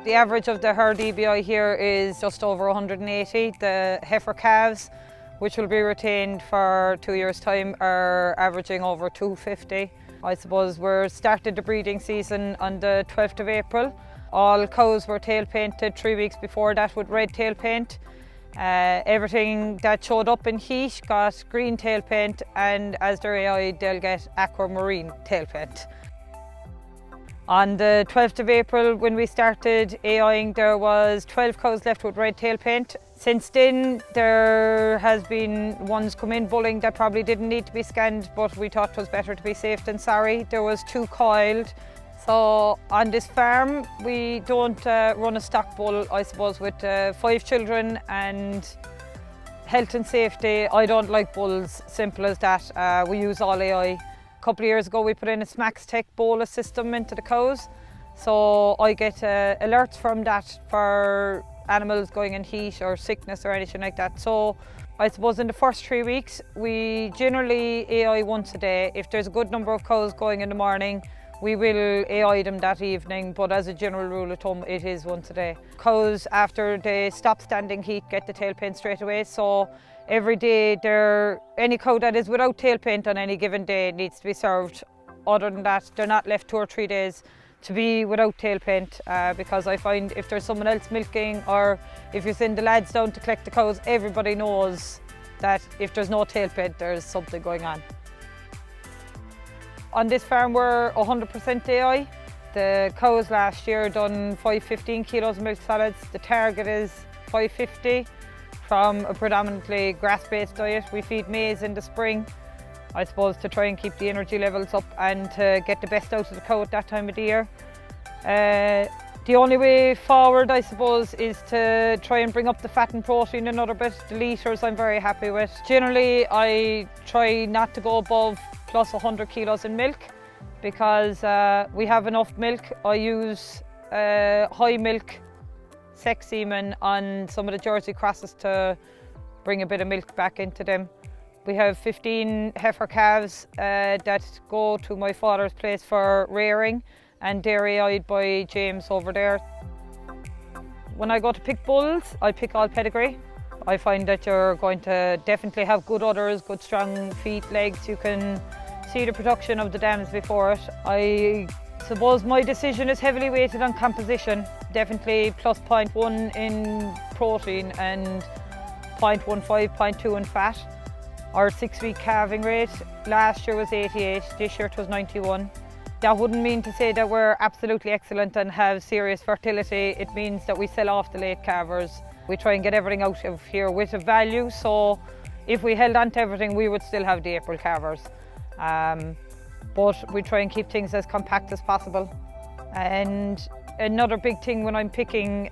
The average of the herd EBI here is just over 180. The heifer calves, which will be retained for 2 years' time, are averaging over 250. I suppose we're started the breeding season on the 12th of April. All cows were tail painted 3 weeks before that with red tail paint. Everything that showed up in heat got green tail paint, and as they're AI, they'll get aquamarine tail paint. On the 12th of April, when we started AIing, there was 12 cows left with red tail paint. Since then, there has been ones come in bulling that probably didn't need to be scanned, but we thought it was better to be safe than sorry. There was 2 coiled. So on this farm, we don't run a stock bull, I suppose, with 5 children and health and safety. I don't like bulls, simple as that. We use all AI. A couple of years ago, we put in a smaXtec bolus system into the cows. So I get alerts from that for animals going in heat or sickness or anything like that. So I suppose in the first 3 weeks, we generally AI once a day. If there's a good number of cows going in the morning, we will AI them that evening, but as a general rule of thumb, it is once a day. Cows, after they stop standing heat, get the tail paint straight away. So every day, any cow that is without tail paint on any given day needs to be served. Other than that, they're not left 2 or 3 days to be without tail paint, because I find if there's someone else milking, or if you send the lads down to collect the cows, everybody knows that if there's no tail paint, there's something going on. On this farm, we're 100% AI. The cows last year done 515 kilos of milk solids. The target is 550 from a predominantly grass-based diet. We feed maize in the spring, I suppose, to try and keep the energy levels up and to get the best out of the cow at that time of the year. The only way forward, I suppose, is to try and bring up the fat and protein another bit. The litres I'm very happy with. Generally, I try not to go above plus 100 kilos in milk, because we have enough milk. I use high milk sex semen on some of the Jersey crosses to bring a bit of milk back into them. We have 15 heifer calves that go to my father's place for rearing, and they're AI'd by James over there. When I go to pick bulls, I pick all pedigree. I find that you're going to definitely have good udders, good strong feet, legs. You can see the production of the dams before it. I suppose my decision is heavily weighted on composition. Definitely plus 0.1 in protein and 0.15, 0.2 in fat. Our 6-week calving rate last year was 88, this year it was 91. That wouldn't mean to say that we're absolutely excellent and have serious fertility. It means that we sell off the late calvers. We try and get everything out of here with a value, so if we held on to everything, we would still have the April calvers. But we try and keep things as compact as possible. And another big thing when I'm picking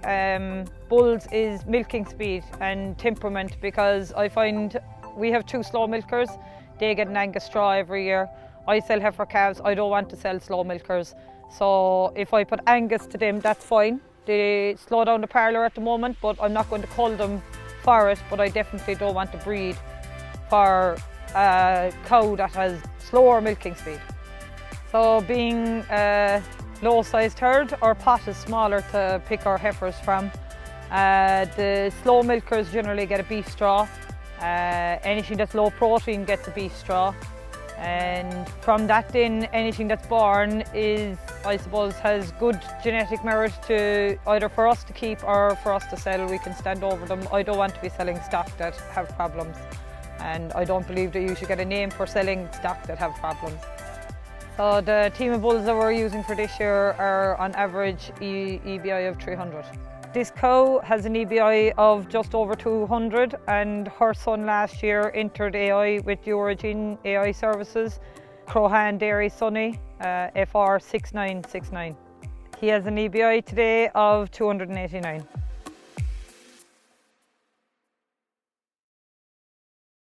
bulls is milking speed and temperament, because I find we have 2 slow milkers. They get an Angus straw every year. I sell heifer calves. I don't want to sell slow milkers. So if I put Angus to them, that's fine. They slow down the parlour at the moment, but I'm not going to cull them for it. But I definitely don't want to breed for a cow that has slower milking speed. So being a low-sized herd, our pot is smaller to pick our heifers from. The slow milkers generally get a beef straw. Anything that's low protein gets a beef straw. And from that then, anything that's born is, I suppose, has good genetic merit to either for us to keep or for us to sell. We can stand over them. I don't want to be selling stock that have problems, and I don't believe that you should get a name for selling stock that have problems. So the team of bulls that we're using for this year are on average EBI of 300. This cow has an EBI of just over 200, and her son last year entered AI with the Origin AI services, Crowhan Dairy Sonny, FR 6969. He has an EBI today of 289.